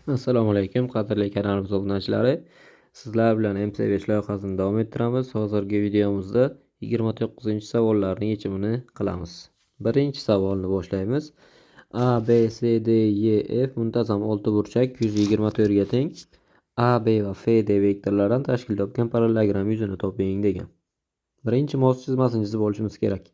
Assalomu alaykum, qadrli kanalimiz obunachilari. Sizlar bilan MC5 loyihasini davom ettiramiz. Hozirgi videomizda 29-savollarning yechimini qilamiz. Birinchi savolni boshlaymiz. A, B, C, D, E, F muntazam oltiburchak 124 ga teng. A, B va F, D vektorlardan tashkil topgan parallelogram yuzini toping degan. Birinchi mos chizmasini chizib olishimiz kerak.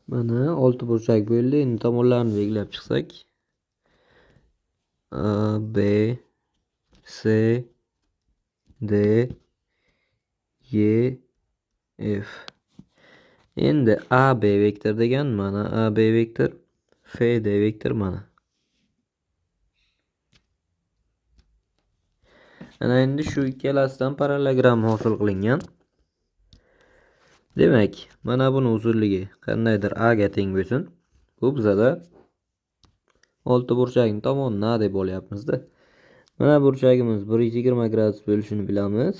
Mana oltiburchak bo'ldi. Endi tomonlarni belgilab chiqsak, A, B, C, D, E, F. Endi AB vektor degan mana AB vektor, FD vektor mana. Ana endi shu ikkalasidan parallelogram hosil qilingan. Demak, mana buni uzunligi qandaydir A ga teng bo'lsin. Bu bizada oltiburchakning tomoni A deb olyapmiz-da. Mana burchagimiz 120 gradus bo'lishini bilamiz.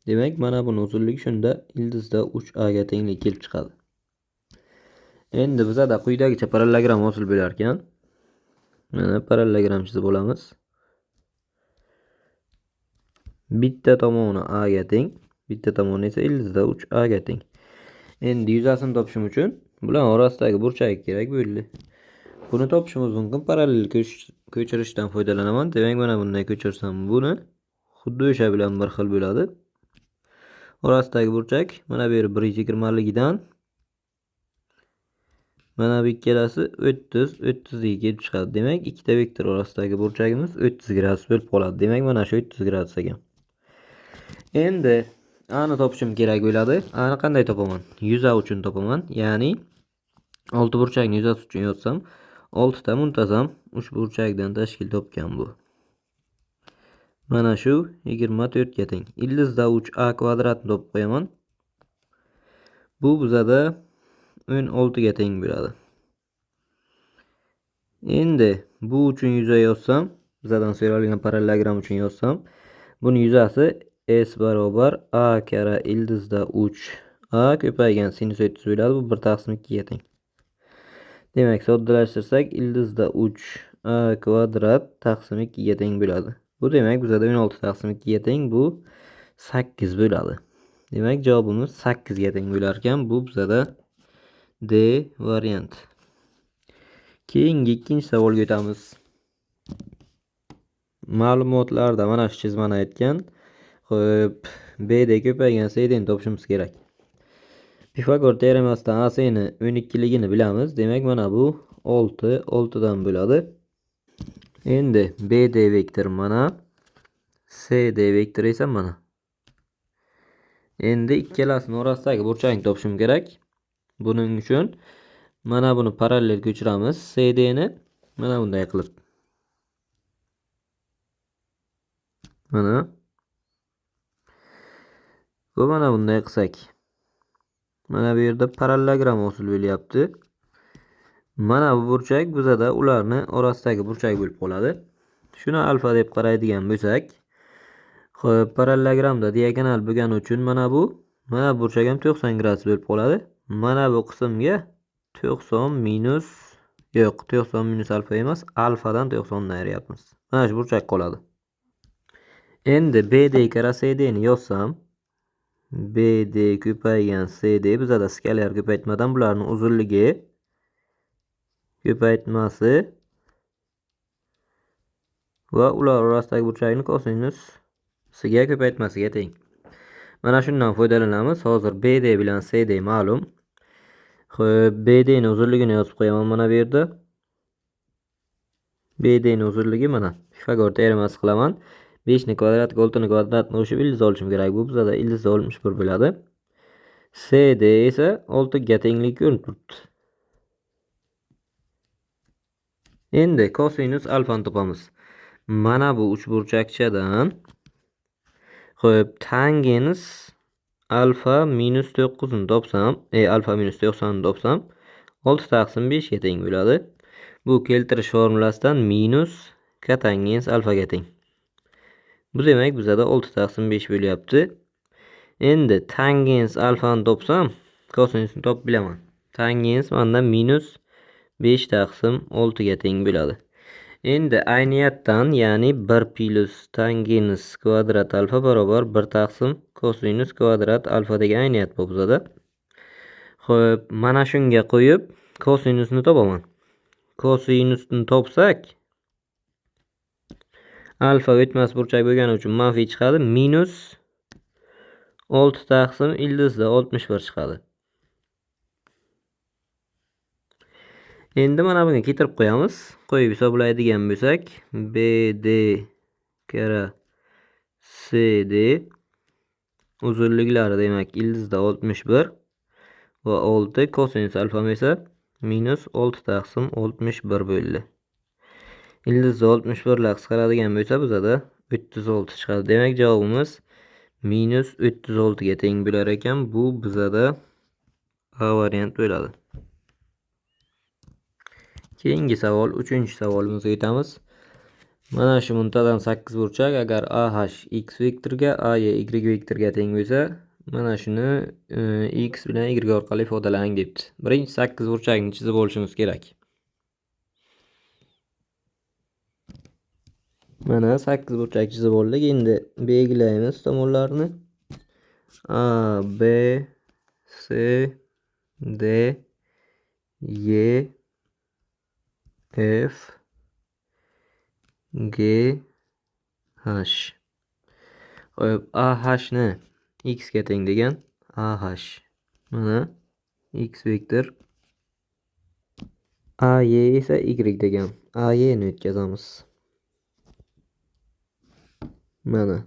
Demak, mana buni uzunligi shunda ildizda 3A ga tenglik kelib chiqadi. Endi bizada quyidagicha parallelogram hosil bo'lar ekan. Mana parallelogram chizib olamiz. Bitta tomoni A ga teng, bitta tomoni esa ildizda 3A ga teng. Endi yuzasini topishim uchun bular orasidagi burchak kerak bo'ldi. Buni topishimiz mumkin parallel ko'chirishdan foydalanaman. Demak, mana bunday ko'chirsam buni xuddi o'sha bilan bir xil bo'ladi. Orasidagi burchak mana bu yer 120 ligidan mana bu ikkalasi 30 ga kelib chiqadi. Demak, ikkita vektor orasidagi burchagimiz 30 gradus bo'lib qoladi. Demak, mana shu 30 gradus ekan. Endi A'ni topishim kerak bo'ladi. A'ni qanday topaman? Yuza uchun topaman. Ya'ni oltiburchakni yuzasi uchun yozsam, 6 ta muntazam uchburchakdan tashkil topgan bu. Mana shu 24 ga teng. Ildizda 3A kvadratni topib qo'yaman. Bu bizada 16 ga teng bo'ladi. Endi bu uchun yuza yozsam, bizadan so'ralgan parallelogram uchun yozsam, buni yuzasi S barobar A kara ildizda 3A ko'paygan sinus 30 bo'ladi. Bu 1/2 ga teng. Demak, soddalashtirsak ildizda 3A kvadrat taqsim 2 ga teng bo'ladi. Bu demak bizada 16/2 ga teng, bu 8 bo'ladi. Demak, javobimiz 8 ga teng bo'lar ekan. Bu bizada D variant. Keyingi ikkinchi savolga o'tamiz. Ma'lumotlarda mana shu chizmani aytgan. Xo'p, B da ko'paygan C ni topishimiz kerak. Pifagor teoremasidan AC ni 12 ligini bilamiz. Demak, mana bu 6 dan bo'ladi. Endi BD vektor mana, CD vektor esa mana. Endi ikkalasining orasidagi burchakni topishim kerak. Buning uchun mana buni parallel ko'chiramiz. CD ni mana bunday qilib. Mana. Bu mana bunday qilsak. Mana bu yerda parallelogram hosil bo'lyapti. Mana bu burchak bizada ularni orasidagi burchak bo'lib qoladi. Shuni alfa deb qaraydigan bo'lsak, xo'p, parallelogramda diagonal bo'lgani uchun mana burchak ham 90 gradus bo'lib qoladi. Mana bu qismga 90 minus yo'q, 90 minus alfa emas, alfadan 90 ni ayryapmiz. Mana shu burchak qoladi. Endi BD kara CD ni yozsam, BD ko'paygan CD bizada skalar ko'paytmadan bularning uzunligi ko'paytmasi va ular orasidagi burchakning kosinusiga ko'paytmasiga teng. Mana shundan foydalanamiz. Hozir BD bilan CD ma'lum. Xo'p, BD ni uzunligini yozib qo'yaman mana bu yerda. BD ni uzunligi mana. Pifagor teoremasi qilaman. 5 ni kvadratiga 6 ni kvadratni qo'shib ildiz olishim kerak. Bu bizada ildizda 61 bo'ladi. CD esa 6 ga tenglik ko'rinib turibdi. Endi kosinus alfani topamiz. Mana bu uchburchakchadan xo'p, tangens alfa minus 9 ni topsam, alfa minus 90 ni topsam 6/5 ga teng bo'ladi. Bu keltirish formulasidan minus kotangens alfa ga teng. Bu demak bizada 6/5 bo'lyapti. Endi tangens alfani topsam, kosinusni topib bilaman. Tangens manda minus 5 taqsim 6 ga teng bo'ladi. Endi ayniyatdan, ya'ni 1 plus tangens kvadrat alfa barobar 1 taqsim kosinus kvadrat alfa degan ayniyat bo'lsa-da. Xo'p, mana shunga qo'yib kosinusni topaman. Kosinusni topsak, alfa o'tmas burchak bo'lgani uchun manfiy chiqadi. Minus 6 taqsim ildizda 61 chiqadi. Endi mana bunga keltirib qo'yamiz. Qo'yib hisoblaydigan bo'lsak, BD kara CD uzunliklari demak ildizda 61 va 6, kosinus alfa esa minus 6 taqsim 61 bo'ldi. Ildizda 61 lar qisqaradigan bo'lsa, bizada 36 chiqadi. Demak, javobimiz minus 36 ga teng bo'lar ekan. Bu bizada A variant bo'ladi. Keyingi savol, 3-savolimizga o'tamiz. Mana shu muntadan 8 burchak agar AH x vektoriga, AY y vektoriga teng bo'lsa, mana shuni x bilan y orqali ifodalaning debdi. Birinchi 8 burchakni chizib olishimiz kerak. Mana 8 burchak chizib oldik. Endi belgilaymiz tomonlarni. A, B, C, D, Y, F, G, H. Xo'p, AH ni x ga teng degan AH. Mana x vektor. AY esa y degan AY ni o'tkazamiz. Mana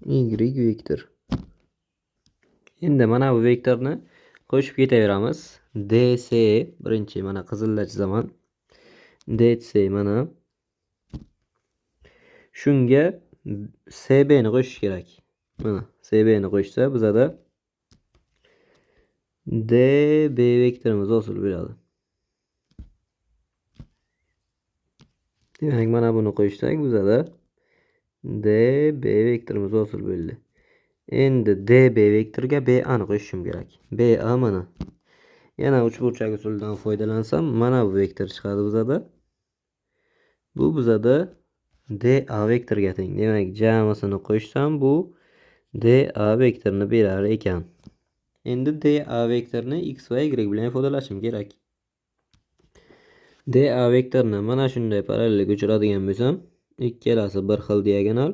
y vektor. Endi mana bu vektorni qo'shib ketaveramiz. DC birinchi mana qizilda chizaman. DC mana shunga CB ni qo'shish kerak. Mana CB ni qo'shsa bizada DB vektorimiz hosil bo'ladi. Demak, mana buni qo'shsak bizada DB vektorimiz hosil bo'ldi. Endi DB vektoriga BA ni qo'shishim kerak. BA mana. Yana uchburchak usulidan foydalansam, mana bu vektor chiqadi bizada. Bu bizada DA vektoriga teng. Demak, jamisini qo'shsam bu DA vektorini berar ekan. Endi DA vektorini x va y bilan ifodalashim kerak. DA vektorini mana shunday parallelga uchiradigan bo'lsam, ikkalasi bir xil diagonal.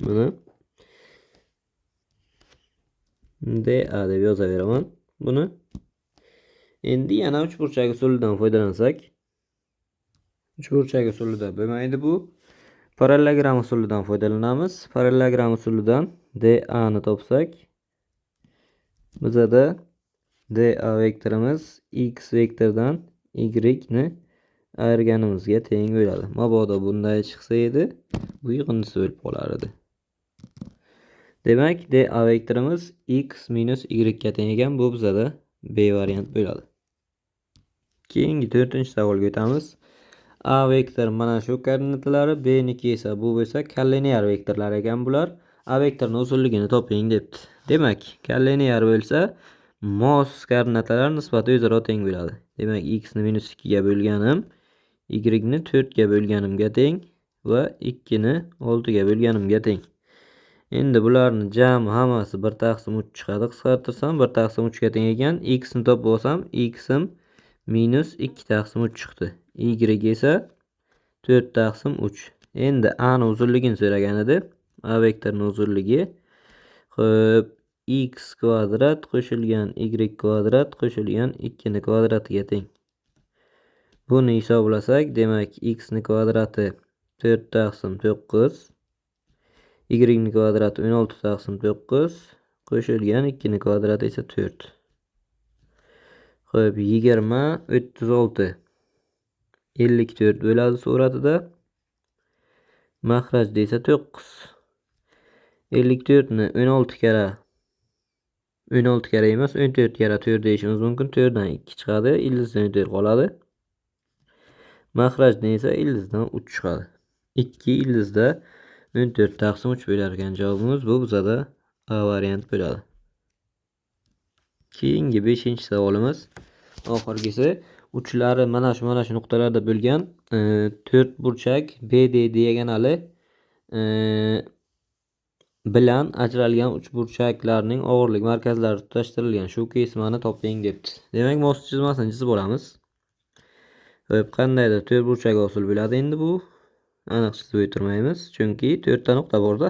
Mana DA deb yozaveraman buni. Endi yana uchburchak usulidan foydalansak, uchburchak usulida bo'lmaydi bu. Parallelogram usulidan foydalanamiz. Parallelogram usulidan DA ni topsak, bizada DA vektorimiz x vektordan y ni ayirganimizga teng bo'ladi. Mabodo bunday chiqsa edi, bu yig'indisi bo'lib qolar edi. Demak, DA vektorimiz x minus y ga teng ekan. Bu bizada B variant bo'ladi. Keyingi 4-savolga o'tamiz. A vektor mana shu koordinatalari, B niki esa bu bo'lsa, kollinear vektorlar ekan bular. A vektorning uzunligini toping debdi. Demak, kollinear bo'lsa, mos koordinatalar nisbati o'zaro teng bo'ladi. Demak, x ni minus 2 ga bo'lganim, y ni 4 ga bo'lganimga teng va 2 ni 6 ga bo'lganimga teng. Endi bularni jami hammasi 1 taqsim 3 chiqadi. Qisqartirsam 1 taqsim 3 ga teng ekan. X ni topib olsam, x'im minus 2 taqsim 3 chiqdi. Y esa 4 taqsim 3. Endi A ni uzunligini so'ragan edi. A vektorining uzunligi. Xo'p, x kvadrat qo'shilgan y kvadrat qo'shilgan 2 ni kvadratiga teng. Buni hisoblasak, demak, x ni kvadrati 4 taqsim 9, y ni kvadrati 16 taqsim 9 qo'shilgan 2 ni kvadrati esa 4. Xo'p, 20 36 54 bo'ladi suratida. Mahrajda esa 9. 54 ni 16 kara emas, 14 kara 4 deyishimiz mumkin. 4 dan 2 chiqadi, ildizdan 4 qoladi. Mahrajda esa ildizdan 3 chiqadi. 2 ildizda 14 taqsim 3 bo'lar ekan. Javobimiz bu bizada A variant bo'ladi. Keyingi 5-savolimiz. Oxirgisi uchlari mana shu nuqtalarda bo'lgan 4 burchak BD diagonali bilan ajralgan uchburchaklarning og'irlik markazlari tutashtirilgan shu kesmani toping debdi. Demak, mos chizmasini chizib olamiz. Hop, qandaydir 4 burchak hosil bo'ladi. Endi bu aniq chizib o'tirmaymiz, chunki 4 ta nuqta bor-da.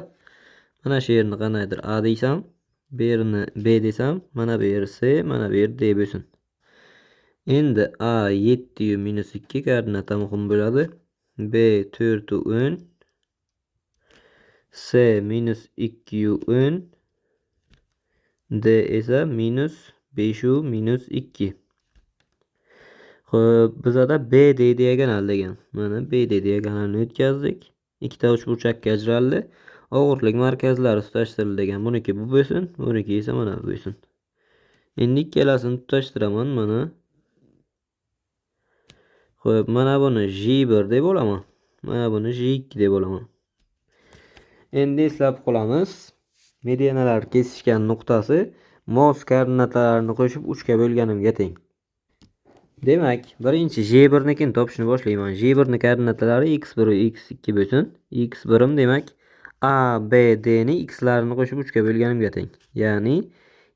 Mana shu yerni qandaydir A deysam, bu yerini B desam, mana bu yer C, mana bu yer D bo'lsin. Endi A 7 - 2 koordinata muhim bo'ladi. B 4 10, C -2 10, D esa -5 -2. Xo'p, bizada BD diagonal degan. Mana BD diagonalni o'tkazdik. Ikkita uchburchakka ajraldi. Og'irlik markazlari tutashtirildi degan. Buniki bu bo'lsin, buniki esa mana bu bo'lsin. Endi ikkalasini tutashtiraman mana. Xo'p, mana buni J1 deb olaman. Mana buni J2 deb olaman. Endi eslab qolamiz. Medianalar kesishgan nuqtasi mos koordinatalarini qo'shib 3 ga bo'lganimga teng. Demak, birinchi J1 nikini topishni boshlayman. J1 ning koordinatalari x1 x2 bo'lsin. x1 demak A, B, D ni x larini qo'shib 3 ga bo'lganimga teng. Ya'ni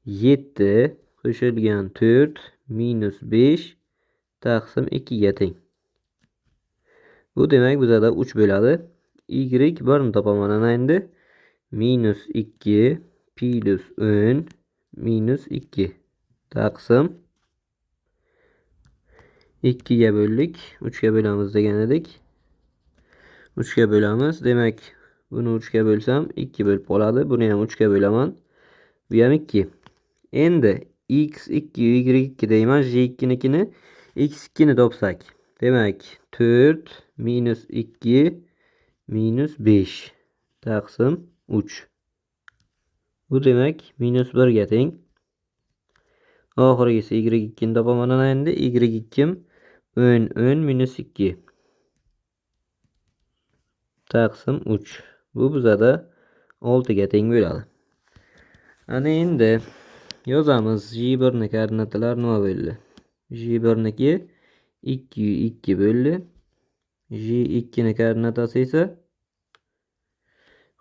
7 qo'shilgan 4 -5 taqsim 2 ga teng. Bu demak bizada 3 bo'ladi. Y 1 ni topaman ana endi. -2 + 10 -2 taqsim 2 ga bo'ldik. 3 ga bo'lamiz degan edik. 3 ga bo'lamiz. Demak, buni 3 ga bo'lsam 2 bo'lib qoladi. Buni ham 3 ga bo'laman. Bu ham 2. Endi x2 y2 deyman. J2 nikini x2 ni topsak. Demak, 4 -2 -5 taqsim 3. Bu demak -1 ga teng. Oxirgisi y2 ni topaman ana endi. Y2 10 -2 taqsim 3. Bu bizada 6 ga teng bo'ladi. Ana endi yozamiz. J1 ning koordinatalari nima bo'ldi? J1 niki 2 2 bo'ldi. J2 ning koordinatasi esa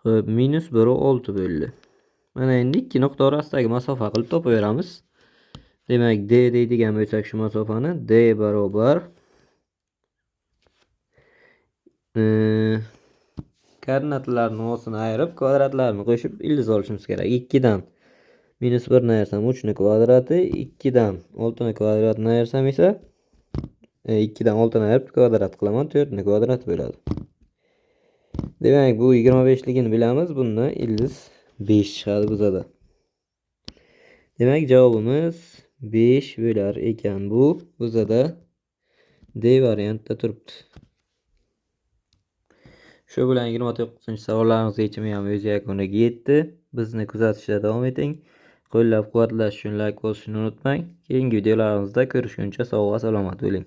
xo'p, -1 6 bo'ldi. Mana endi ikki nuqta orasidagi masofa qilib topaveramiz. Demak, D deydigan bo'lsak shu masofani D barobar koordinatalarning o'sini ayirib, kvadratlarini qo'shib ildiz olishimiz kerak. 2 dan -1 ni ayirsam 3 ni kvadrati, 2 dan 6 ni kvadratini ayirsam esa 2 dan 6 ni ayirib kvadrat qilaman, 4 ni kvadrati bo'ladi. Demak, bu 25 ligini bilamiz. Bundan ildiz 5 chiqadi bizada. Demak, javobimiz 5 bo'lar ekan. Bu bizada D variantda turibdi. Shu bilan 29-savollarimizning yechimi ham o'z yakuniga yetdi. Bizni kuzatishda davom eting. Qo'llab-quvvatlash uchun like bosishni unutmang. Keyingi videolarimizda ko'rishguncha sog' va salomat bo'ling.